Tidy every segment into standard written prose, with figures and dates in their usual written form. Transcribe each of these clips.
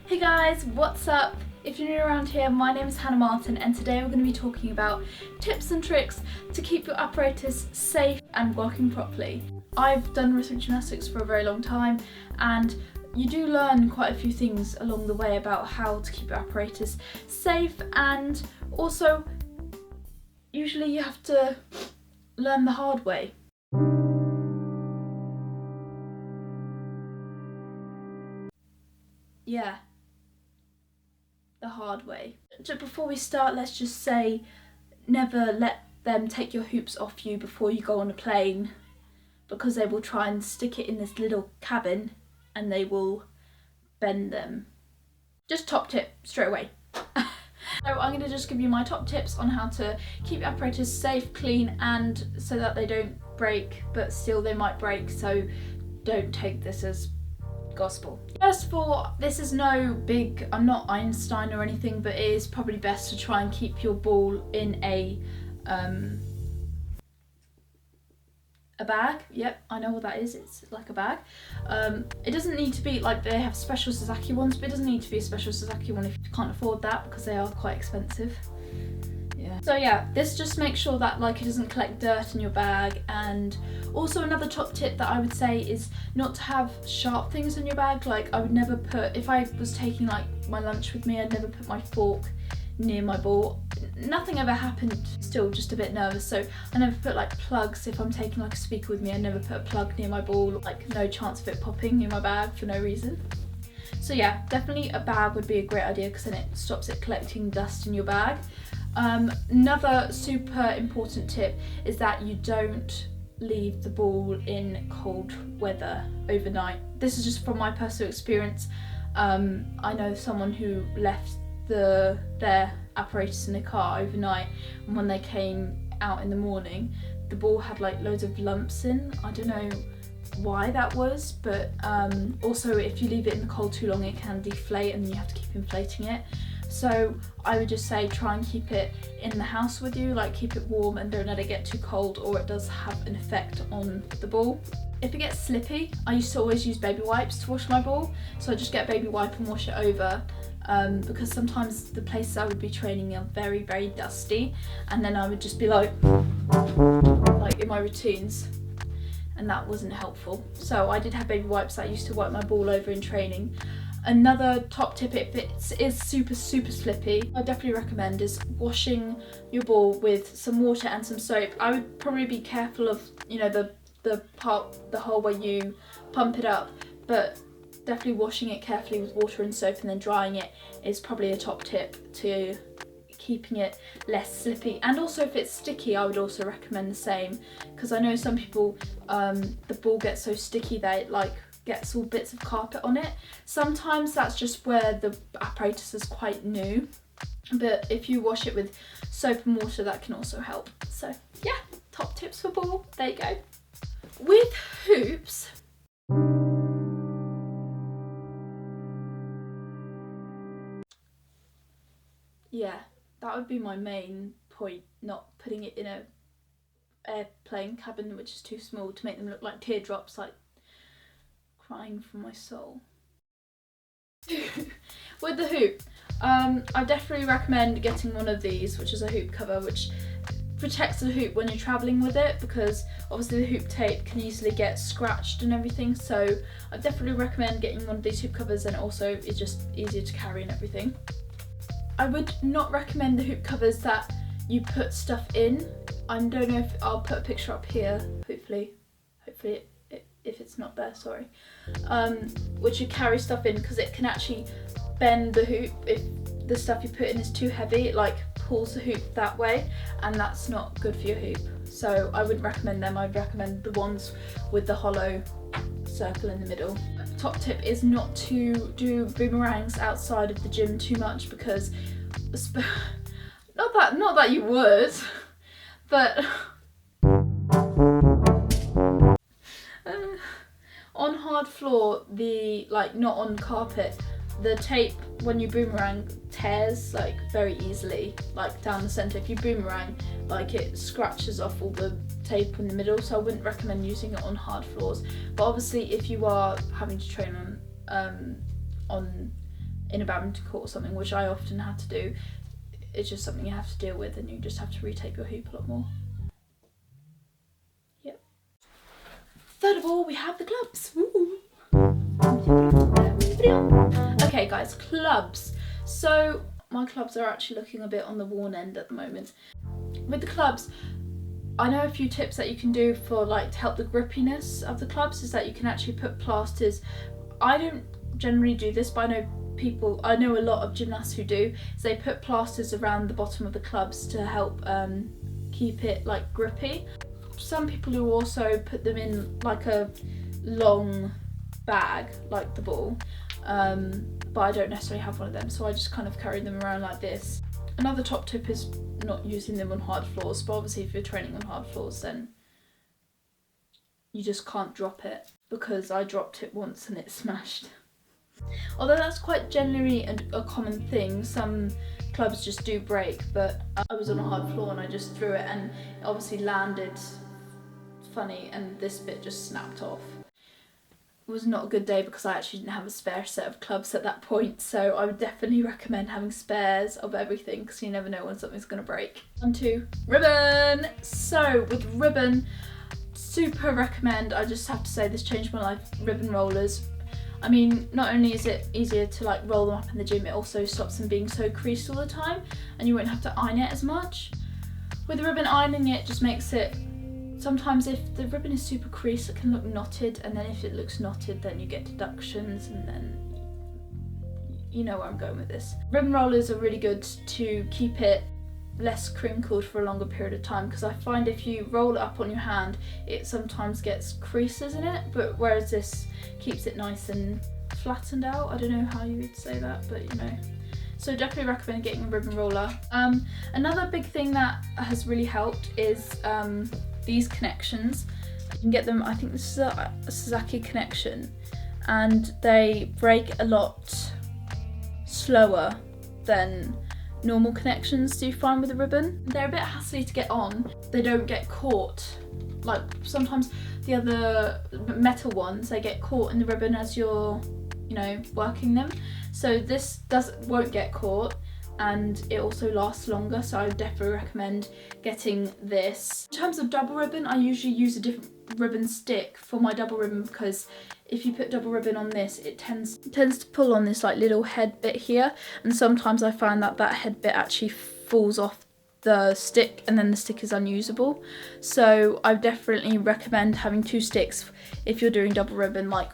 Hey guys, what's up? If you're new around here, my name is Hannah Martin and today we're going to be talking about tips and tricks to keep your apparatus safe and working properly. I've done rhythmic gymnastics for a very long time and you do learn quite a few things along the way about how to keep your apparatus safe, and also usually you have to learn the hard way. Yeah. The hard way. Just before we start, let's just say never let them take your hoops off you before you go on a plane, because they will try and stick it in this little cabin and they will bend them. Just top tip straight away. So I'm going to just give you my top tips on how to keep your apparatus safe, clean, and so that they don't break, but still they might break, so don't take this as gospel. First of all, this is no big, I'm not Einstein or anything, but it is probably best to try and keep your ball in a bag. Yep, I know what that is, it's like a bag. It doesn't need to be like, they have special Sasaki ones, but it doesn't need to be a special Sasaki one if you can't afford that, because they are quite expensive. Yeah. So yeah, this just makes sure that like it doesn't collect dirt in your bag. And also another top tip that I would say is not to have sharp things in your bag. Like I would never put, if I was taking like my lunch with me, I'd never put my fork near my ball. Nothing ever happened, still just a bit nervous, so I never put like plugs. If I'm taking like a speaker with me, I never put a plug near my ball, like no chance of it popping in my bag for no reason. So yeah, definitely a bag would be a great idea because then it stops it collecting dust in your bag. Another super important tip is that you don't leave the ball in cold weather overnight. This is just from my personal experience. I know someone who left their apparatus in the car overnight, and when they came out in the morning, the ball had like loads of lumps in. I don't know why that was, but also if you leave it in the cold too long, it can deflate and then you have to keep inflating it. So I would just say try and keep it in the house with you, like keep it warm and don't let it get too cold, or it does have an effect on the ball. If it gets slippy, I used to always use baby wipes to wash my ball, so I just get a baby wipe and wash it over, because sometimes the places I would be training are very, very dusty, and then I would just be like in my routines, and that wasn't helpful. So I did have baby wipes that I used to wipe my ball over in training. Another top tip, if it is super slippy, I definitely recommend is washing your ball with some water and some soap. I would probably be careful of, you know, the hole where you pump it up, but definitely washing it carefully with water and soap and then drying it is probably a top tip to keeping it less slippy. And also if it's sticky, I would also recommend the same, because I know some people, the ball gets so sticky that it like gets all bits of carpet on it. Sometimes that's just where the apparatus is quite new, but if you wash it with soap and water, that can also help. So yeah, top tips for ball, there you go. With hoops, yeah, that would be my main point, not putting it in a airplane cabin which is too small to make them look like teardrops, like crying from my soul. With the hoop, I definitely recommend getting one of these, which is a hoop cover, which protects the hoop when you're travelling with it, because obviously the hoop tape can easily get scratched and everything. So I definitely recommend getting one of these hoop covers, and also it's just easier to carry and everything. I would not recommend the hoop covers that you put stuff in. I don't know if I'll put a picture up here, hopefully if it's not there, sorry, which you carry stuff in, because it can actually bend the hoop if the stuff you put in is too heavy. It like pulls the hoop that way, and that's not good for your hoop. So I wouldn't recommend them. I'd recommend the ones with the hollow circle in the middle. Top tip is not to do boomerangs outside of the gym too much, because not that you would, but on hard floor, not on carpet, the tape when you boomerang tears like very easily, like down the center. If you boomerang, like it scratches off all the tape in the middle, so I wouldn't recommend using it on hard floors. But obviously if you are having to train on in a badminton court or something, which I often had to do. It's just something you have to deal with, and you just have to retape your hoop a lot more. Yep. Third of all, we have the clubs. Woo. Okay guys, clubs. So my clubs are actually looking a bit on the worn end at the moment. With the clubs, I know a few tips that you can do for like to help the grippiness of the clubs is that you can actually put plasters. I don't generally do this, but I know a lot of gymnasts who do, is they put plasters around the bottom of the clubs to help keep it like grippy. Some people who also put them in like a long bag like the ball, but I don't necessarily have one of them, so I just kind of carry them around like this. Another top tip is not using them on hard floors, but obviously if you're training on hard floors then you just can't drop it, because I dropped it once and it smashed. Although that's quite generally a common thing, some clubs just do break, but I was on a hard floor and I just threw it and it obviously landed funny and this bit just snapped off. It was not a good day because I actually didn't have a spare set of clubs at that point, so I would definitely recommend having spares of everything because you never know when something's going to break. On to ribbon! So with ribbon, super recommend, I just have to say this changed my life, ribbon rollers. I mean, not only is it easier to like roll them up in the gym, it also stops them being so creased all the time and you won't have to iron it as much. With the ribbon, ironing it just makes it, sometimes if the ribbon is super creased it can look knotted, and then if it looks knotted then you get deductions, and then you know where I'm going with this. Ribbon rollers are really good to keep it less crinkled for a longer period of time, because I find if you roll it up on your hand it sometimes gets creases in it, but whereas this keeps it nice and flattened out. I don't know how you would say that, but you know. So definitely recommend getting a ribbon roller. Another big thing that has really helped is these connections. You can get them, I think this is a Sasaki connection, and they break a lot slower than normal connections do you find with a ribbon. They're a bit hassly to get on, they don't get caught. Like sometimes the other metal ones, they get caught in the ribbon as you're, you know, working them. So this won't get caught, and it also lasts longer, so I would definitely recommend getting this. In terms of double ribbon, I usually use a different ribbon stick for my double ribbon, because if you put double ribbon on this, it tends to pull on this like little head bit here, and sometimes I find that head bit actually falls off the stick and then the stick is unusable. So I definitely recommend having two sticks if you're doing double ribbon, like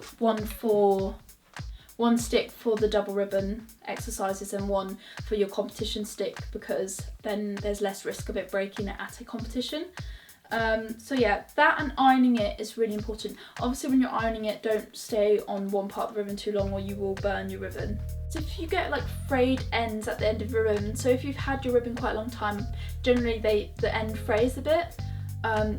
one stick for the double ribbon exercises and one for your competition stick, because then there's less risk of it breaking at a competition. So yeah, that and ironing it is really important. Obviously when you're ironing it, don't stay on one part of the ribbon too long or you will burn your ribbon. So if you get like frayed ends at the end of your ribbon, so if you've had your ribbon quite a long time, generally the end frays a bit,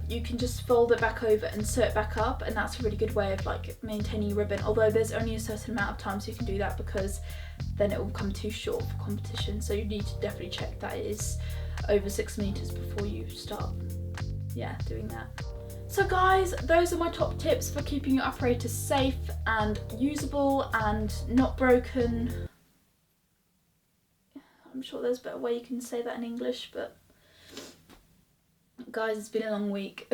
you can just fold it back over and sew it back up, and that's a really good way of like maintaining your ribbon, although there's only a certain amount of time so you can do that, because then it will become too short for competition. So you need to definitely check that it is over 6 meters before you start doing that. So guys, those are my top tips for keeping your apparatus safe and usable and not broken. I'm sure there's a better way you can say that in English, but guys, it's been a long week.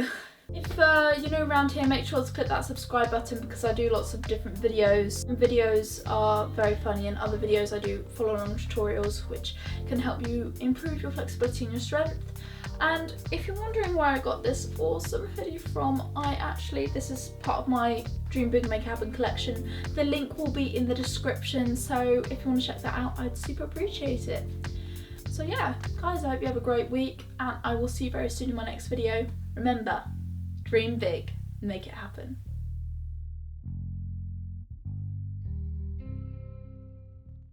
If you're new around here, make sure to click that subscribe button, because I do lots of different videos. Some videos are very funny, and other videos I do follow-along tutorials which can help you improve your flexibility and your strength. And if you're wondering where I got this awesome hoodie from, this is part of my Dream Big Make Happen collection. The link will be in the description, so if you want to check that out, I'd super appreciate it. So yeah, guys, I hope you have a great week, and I will see you very soon in my next video. Remember, dream big, make it happen.